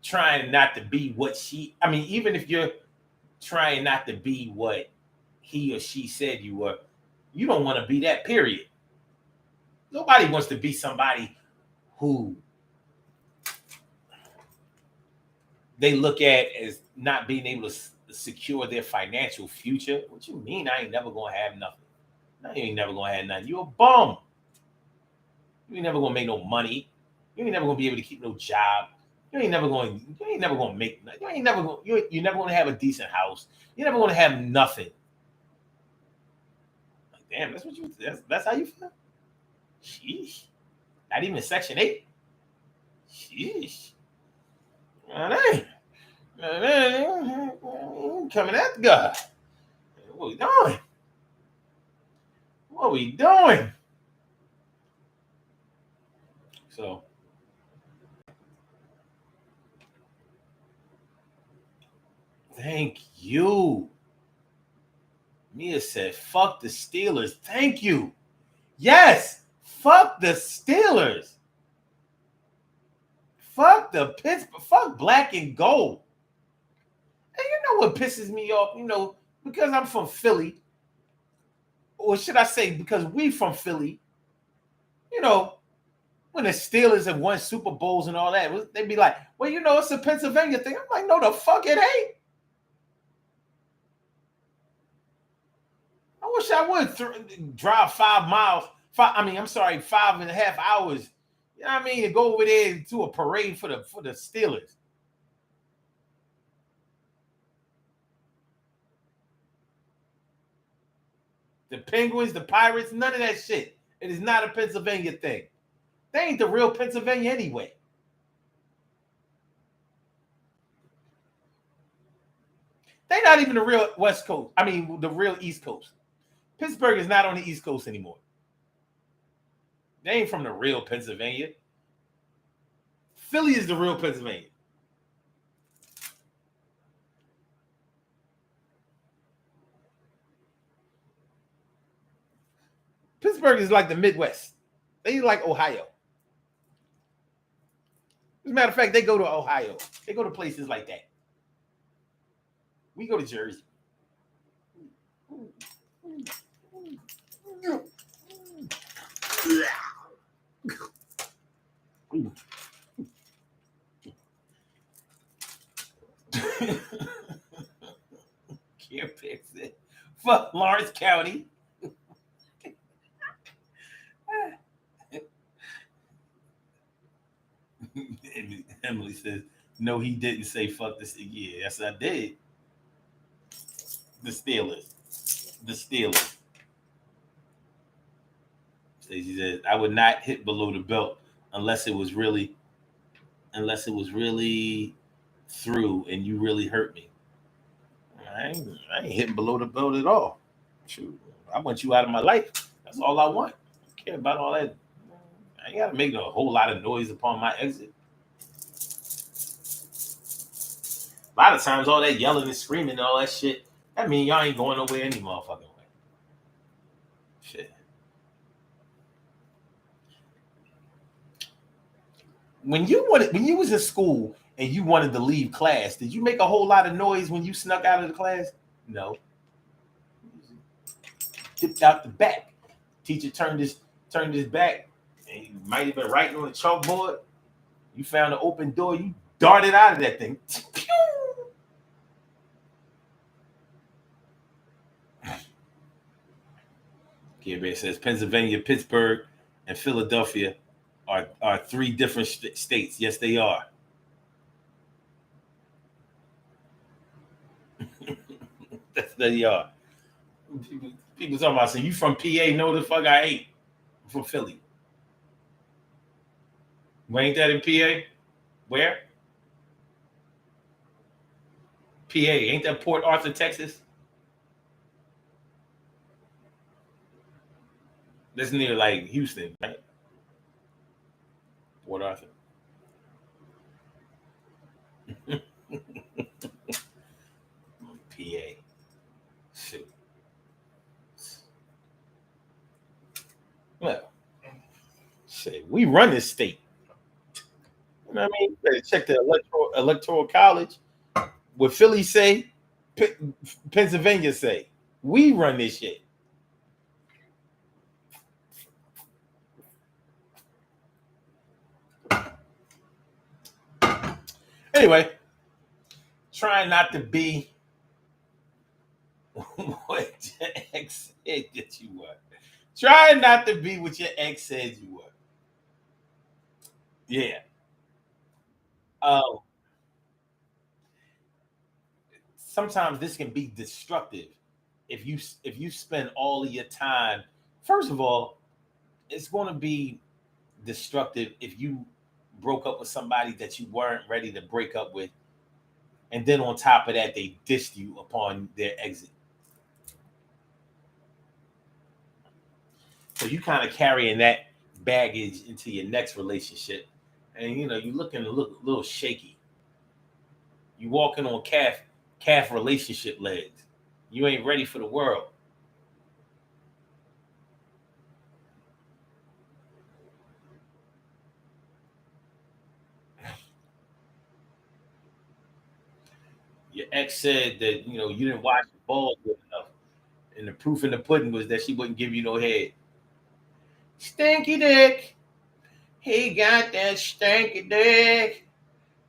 trying not to be what even if you're trying not to be what he or she said you were, you don't want to be that, period. Nobody wants to be somebody who they look at as not being able to secure their financial future. What you mean I ain't never going to have nothing? No, you ain't never going to have nothing. You a bum. You ain't never going to make no money. You ain't never going to be able to keep no job. You ain't never going to make, you're never going to have a decent house. You're never going to have nothing. Like, damn, that's how you feel? Sheesh. Not even Section 8? Sheesh. Man, coming at the guy. What we doing? What we doing? So, thank you. Mia said, fuck the Steelers. Thank you. Yes, fuck the Steelers. Fuck the Pittsburgh. Fuck black and gold. And you know what pisses me off? You know, because I'm from Philly, or should I say, because we from Philly, you know, when the Steelers have won Super Bowls and all that, they'd be like, well, you know, it's a Pennsylvania thing. I'm like, no, the fuck it ain't. I wish I would drive 5 miles. 5.5 hours. You know what I mean? And go over there to a parade for the Steelers. The Penguins, the Pirates, none of that shit. It is not a Pennsylvania thing. They ain't the real Pennsylvania anyway. They're not even the real West Coast. I mean, the real East Coast. Pittsburgh is not on the East Coast anymore. They ain't from the real Pennsylvania. Philly is the real Pennsylvania. Pittsburgh is like the Midwest. They like Ohio. As a matter of fact, they go to Ohio. They go to places like that. We go to Jersey. Can't fix it. Fuck Lawrence County. Emily says, no, he didn't say fuck this. Yeah, yes, I did. The Steelers. The Steelers. Stacey says, I would not hit below the belt unless it was really through and you really hurt me. I ain't hitting below the belt at all. Shoot, I want you out of my life. That's all I want. I don't care about all that. I ain't gotta make a whole lot of noise upon my exit. A lot of times, all that yelling and screaming and all that shit, that mean y'all ain't going nowhere any motherfucking way. Shit. When you was in school and you wanted to leave class, did you make a whole lot of noise when you snuck out of the class? No. Dipped out the back. Teacher turned his back, and he might have been writing on the chalkboard. You found an open door, you darted out of that thing. Gary says Pennsylvania, Pittsburgh, and Philadelphia are 3 different states. Yes, they are. They are. People talking about saying, you from PA? No, the fuck I ain't. I'm from Philly. Well, ain't that in PA? Where? PA. Ain't that Port Arthur, Texas? That's near like Houston, right? Port Arthur. PA. Shoot. Well, shit, we run this state. You know what I mean? You better check the electoral college. What Philly say, Pennsylvania say. We run this shit. Anyway, trying not to be what your ex said that you were. Trying not to be what your ex said you were. Yeah. Uh, Sometimes this can be destructive if you spend all of your time. First of all, it's going to be destructive if you broke up with somebody that you weren't ready to break up with, and then on top of that, they dissed you upon their exit. So you kind of carrying that baggage into your next relationship, and you looking a little shaky. You walking on calf relationship legs. You ain't ready for the world. Your ex said that you didn't wash your balls good enough, and the proof in the pudding was that she wouldn't give you no head. Stinky dick. He got that stinky dick.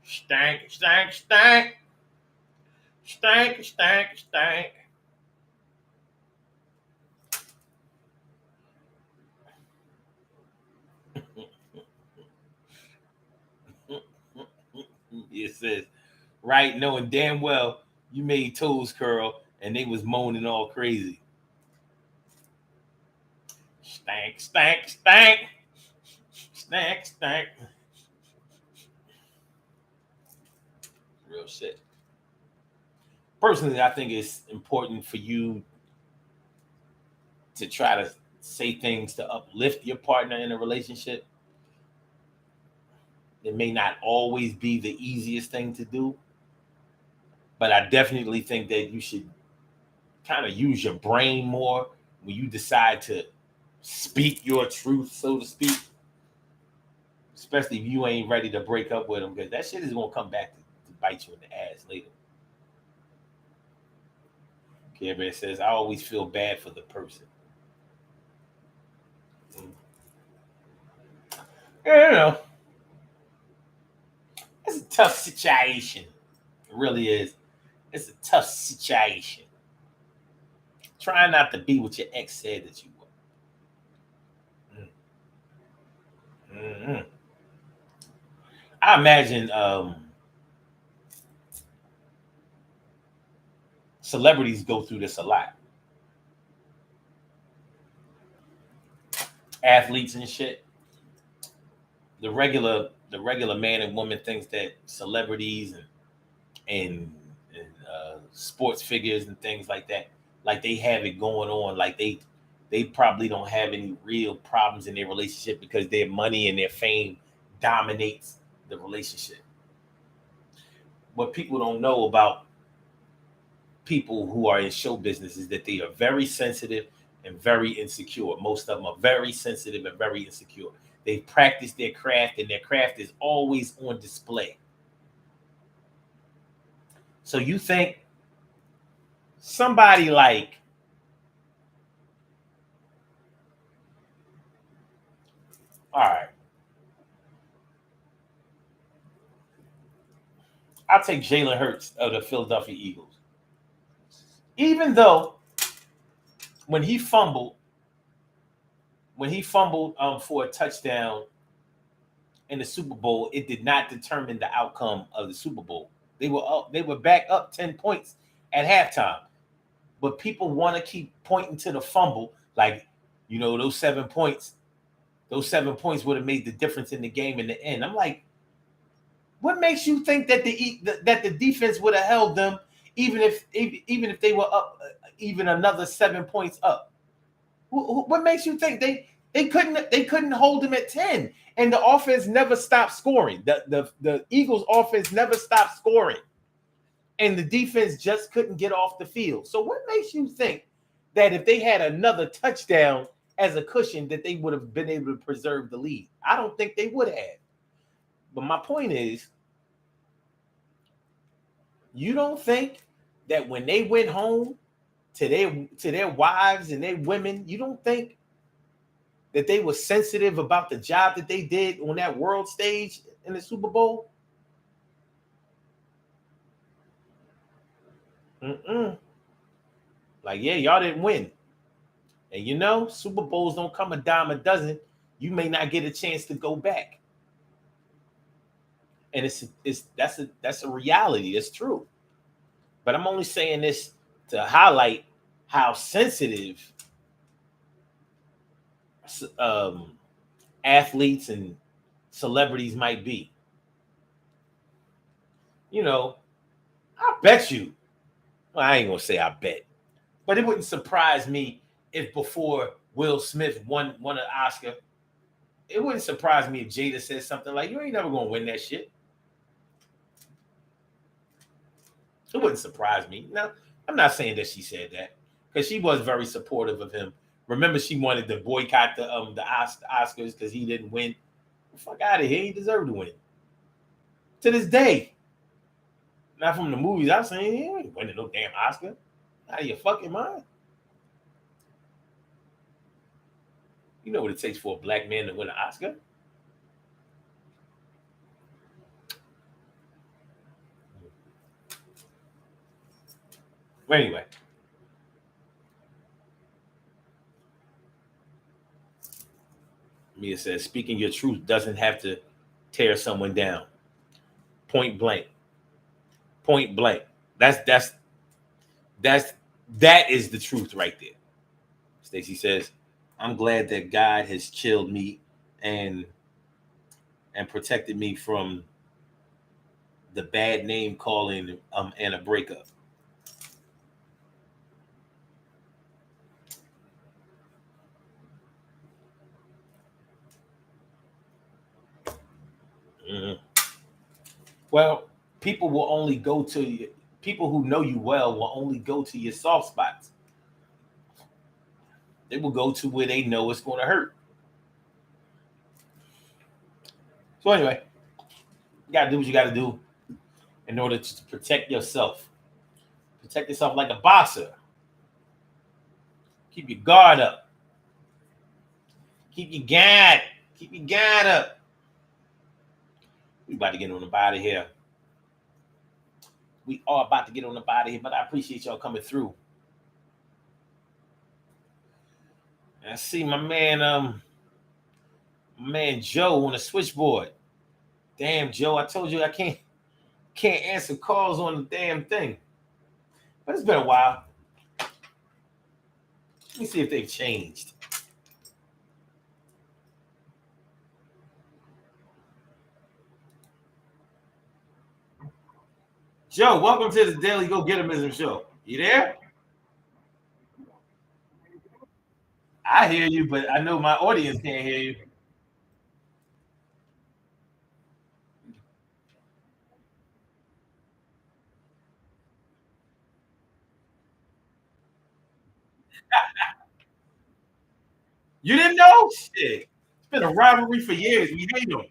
Stank, stank, stank, stank, stank, stank. It says, right, knowing damn well you made toes curl and they was moaning all crazy. Stank, stank, stank, stank, stank. Real shit. Personally, I think it's important for you to try to say things to uplift your partner in a relationship. It may not always be the easiest thing to do, but I definitely think that you should kind of use your brain more when you decide to speak your truth, so to speak. Especially if you ain't ready to break up with them, because that shit is gonna come back to bite you in the ass later. Care Bear says, I always feel bad for the person. Yeah, it's a tough situation. It really is. It's a tough situation. Try not to be what your ex said that you were. Mm-hmm. I imagine celebrities go through this a lot. Athletes and shit. The regular man and woman thinks that celebrities and sports figures and things like they have it going on, like they probably don't have any real problems in their relationship because their money and their fame dominates the relationship. What people don't know about people who are in show business is that they are very sensitive and very insecure. Most of them are very sensitive and very insecure. They practice their craft, and their craft is always on display. So you think somebody like, all right, I'll take Jalen Hurts of the Philadelphia Eagles. Even though when he fumbled, for a touchdown in the Super Bowl, it did not determine the outcome of the Super Bowl. They were back up 10 points at halftime. But people want to keep pointing to the fumble, like, those 7 points would have made the difference in the game in the end. I'm like, what makes you think that the defense would have held them even if they were up even another 7 points up? What makes you think they couldn't hold them at 10? And the offense never stopped scoring. The Eagles offense never stopped scoring, and the defense just couldn't get off the field. So what makes you think that if they had another touchdown as a cushion that they would have been able to preserve the lead? I don't think they would have. But my point is, you don't think that when they went home to their wives and their women, you don't think that they were sensitive about the job that they did on that world stage in the Super Bowl? Mm-mm. Like, yeah, y'all didn't win. And Super Bowls don't come a dime a dozen. You may not get a chance to go back. and it's that's a reality. It's true. But I'm only saying this to highlight how sensitive um, athletes and celebrities might be. You know, I bet you. Well, I ain't gonna say I bet, but it wouldn't surprise me if before Will Smith won an Oscar, it wouldn't surprise me if Jada said something like, "You ain't never gonna win that shit." It wouldn't surprise me. Now, I'm not saying that she said that because she was very supportive of him. Remember, she wanted to boycott the Oscars because he didn't win. Fuck out of here. He deserved to win. To this day, not from the movies I've seen, he ain't winning no damn Oscar. Out of your fucking mind. You know what it takes for a black man to win an Oscar? Well, anyway, Mia says, speaking your truth doesn't have to tear someone down. Point blank. Point blank. That's that's that is the truth right there. Stacy says, I'm glad that God has chilled me and and protected me from the bad name calling and a breakup. Mhm. Well, people will only go to you. People who know you well will only go to your soft spots. They will go to where they know it's going to hurt. So anyway, you got to do what you got to do in order to protect yourself. Protect yourself like a boxer. Keep your guard up. Keep your guard. Keep your guard up. We about to get on the body here. We are about to get on the body here, but I appreciate y'all coming through. And I see my man Joe on the switchboard. Damn, Joe, I told you I can't answer calls on the damn thing. But it's been a while. Let me see if they've changed. Joe, welcome to the Daily Go Getimism Show. You there? I hear you, but I know my audience can't hear you. You didn't know? Shit. It's been a rivalry for years. We hate them.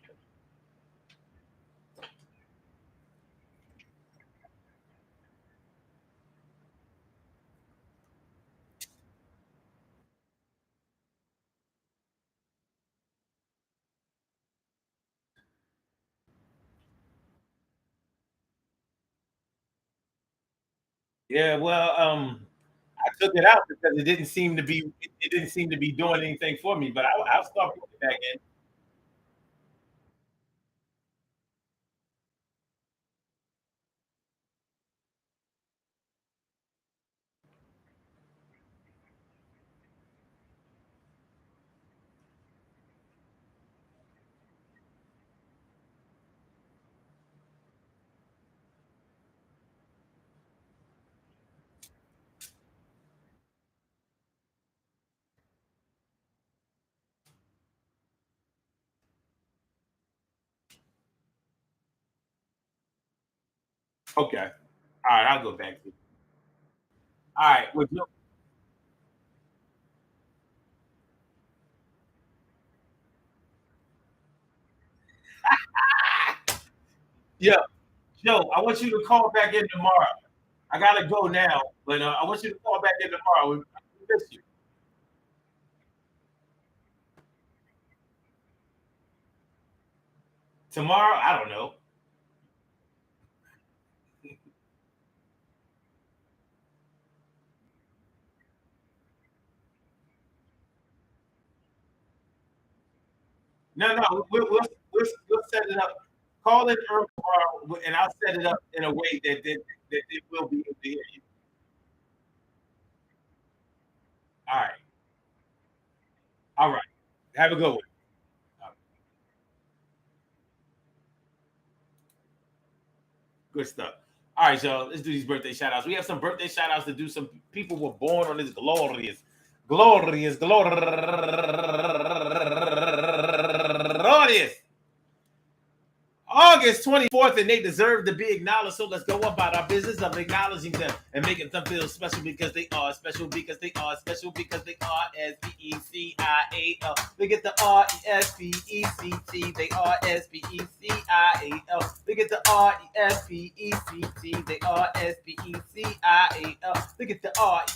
Yeah, well, I took it out because it didn't seem to be doing anything for me. But I'll start putting it back in. Okay. All right, I'll go back to it. All right. Well, yeah, Joe, I want you to call back in tomorrow. I gotta go now, but I want you to call back in tomorrow. We miss you. Tomorrow, I don't know. No, no, we'll set it up. Call in early tomorrow, and I'll set it up in a way that it will be able to hear you. All right. All right. Have a good one. Good stuff. All right, y'all. Let's do these birthday shout outs. We have some birthday shout outs to do. Some people were born on this glorious August 24th, and they deserve to be acknowledged. So let's go about our business of acknowledging them and making them feel special because they are special because they are special because they are SPECIAL. Look at the RESPECT. They are SPECIAL. Look at the RESPECT. They are SPECIAL. Look at the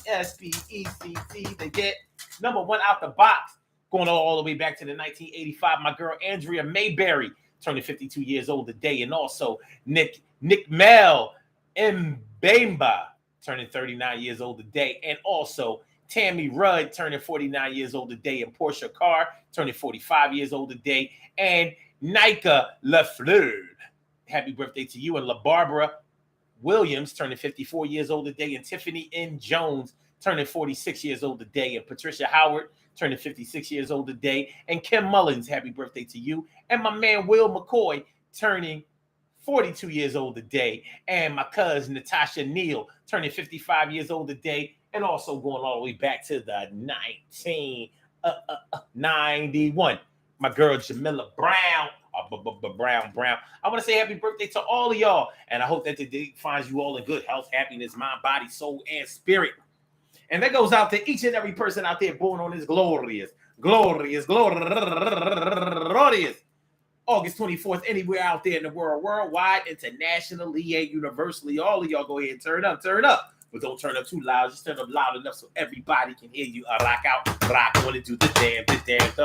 RESPECT. They get number one out the box. Going all the way back to the 1985, my girl Andrea Mayberry turning 52 years old today, and also Nick Mel Mbemba turning 39 years old today, and also Tammy Rudd turning 49 years old today, and Portia Carr turning 45 years old today, and Nika Lafleur. Happy birthday to you, and La Barbara Williams turning 54 years old today, and Tiffany N. Jones turning 46 years old today, and Patricia Howard turning 56 years old today, and Kim Mullins, happy birthday to you, and my man Will McCoy turning 42 years old today, and my cousin Natasha Neal turning 55 years old today, and also going all the way back to the 1991, my girl Jamila Brown. Brown. I want to say happy birthday to all of y'all, and I hope that the day finds you all in good health, happiness, mind, body, soul, and spirit. And that goes out to each and every person out there born on this glorious August 24th, anywhere out there in the world, worldwide, internationally, and universally. All of y'all go ahead and turn up. But don't turn up too loud. Just turn up loud enough so everybody can hear you. Rock out, rock on and do the damn,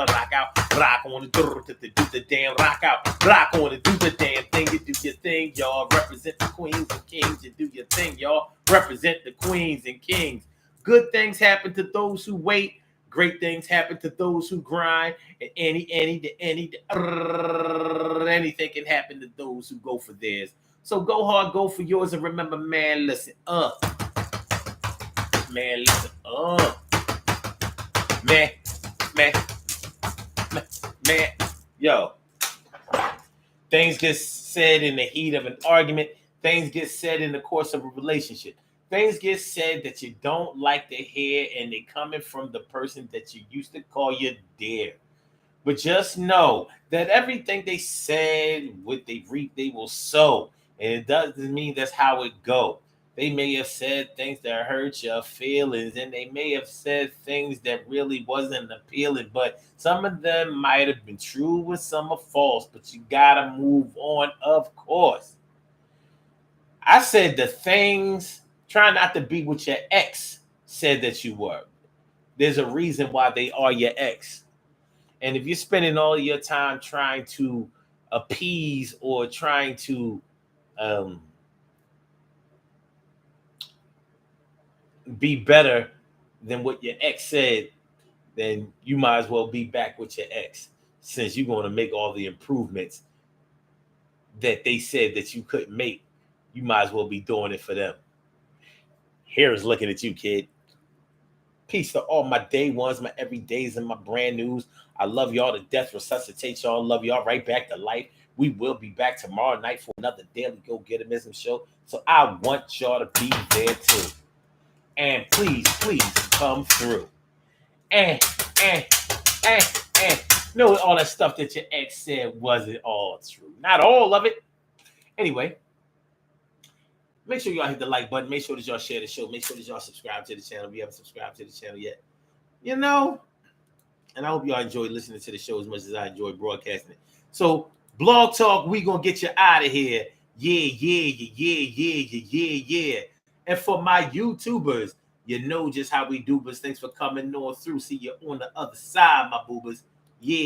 rock out, rock on and do the damn, rock out, rock on and do the damn thing. You do your thing, y'all. Represent the queens and kings. You do your thing, y'all. Represent the queens and kings. Good things happen to those who wait. Great things happen to those who grind. And anything can happen to those who go for theirs. So go hard, go for yours, and remember, man, listen, man, listen, man, yo. Things get said in the heat of an argument. Things get said in the course of a relationship. Things get said that you don't like to hear, and they coming from the person that you used to call your dear. But just know that everything they said, what they reap, they will sow. And it doesn't mean that's how it go. They may have said things that hurt your feelings, and they may have said things that really wasn't appealing, but some of them might have been true and some are false, but you gotta move on, of course. I said the things, try not to be what your ex said that you were. There's a reason why they are your ex. And if you're spending all your time trying to appease or trying to be better than what your ex said, then you might as well be back with your ex, since you're going to make all the improvements that they said that you couldn't make. You might as well be doing it for them. Here's looking at you, kid. Peace to all my day ones, my everydays, and my brand news. I love y'all to death. Resuscitate y'all. Love y'all right back to life. We will be back tomorrow night for another Daily Go Getimism show. So I want y'all to be there too. And please come through. And know all that stuff that your ex said wasn't all true. Not all of it. Anyway, make sure y'all hit the like button. Make sure that y'all share the show. Make sure that y'all subscribe to the channel if you haven't subscribed to the channel yet. You know, and I hope y'all enjoy listening to the show as much as I enjoy broadcasting it. So, Blog Talk, we gonna get you out of here. Yeah. And for my YouTubers, you know just how we do, but thanks for coming on through. See you on the other side, my boobers. Yeah.